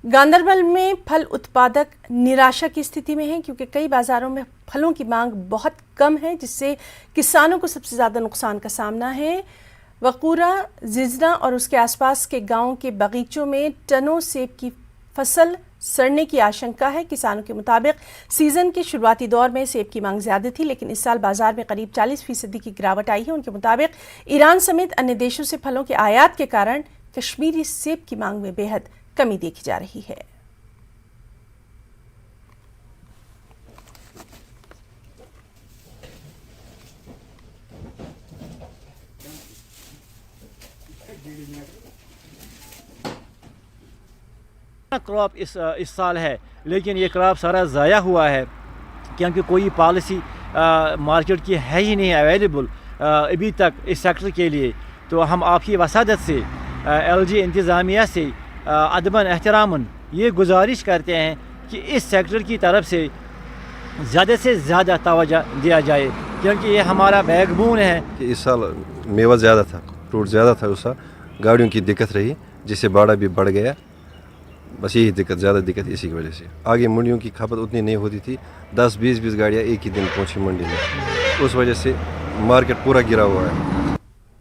گاندربل میں پھل اتپادک نراشا کی استھتی میں ہیں کیونکہ کئی بازاروں میں پھلوں کی مانگ بہت کم ہے جس سے کسانوں کو سب سے زیادہ نقصان کا سامنا ہے۔ وقورہ، زیزنا اور اس کے آس پاس کے گاؤں کے باغیچوں میں ٹنوں سیب کی فصل سڑنے کی آشنکا ہے۔ کسانوں کے مطابق سیزن کے شروعاتی دور میں سیب کی مانگ زیادہ تھی لیکن اس سال بازار میں قریب 40% کی گراوٹ آئی ہے۔ ان کے مطابق ایران سمیت انیہ دیشوں سے پھلوں کے آیات کے کارن کشمیری سیب کی مانگ میں بے حد کمی دیکھی جا رہی ہے۔ کراپ اس سال ہے لیکن یہ کراپ سارا ضائع ہوا ہے کیونکہ کوئی پالیسی مارکیٹ کی ہے ہی نہیں اویلیبل ابھی تک اس سیکٹر کے لیے۔ تو ہم آپ کی وسادت سے LG انتظامیہ سے ادباً احتراماً یہ گزارش کرتے ہیں کہ اس سیکٹر کی طرف سے زیادہ توجہ دیا جائے کیونکہ یہ ہمارا بیک بون ہے۔ اس سال میوہ زیادہ تھا، فروٹ زیادہ تھا، اس سال گاڑیوں کی دقت رہی جس سے باڑا بھی بڑھ گیا، بس یہی زیادہ دقت اسی کی وجہ سے۔ آگے منڈیوں کی کھپت اتنی نہیں ہوتی تھی، 10-20 گاڑیاں ایک ہی دن پہنچی منڈی میں، اس وجہ سے مارکیٹ پورا گرا ہوا ہے۔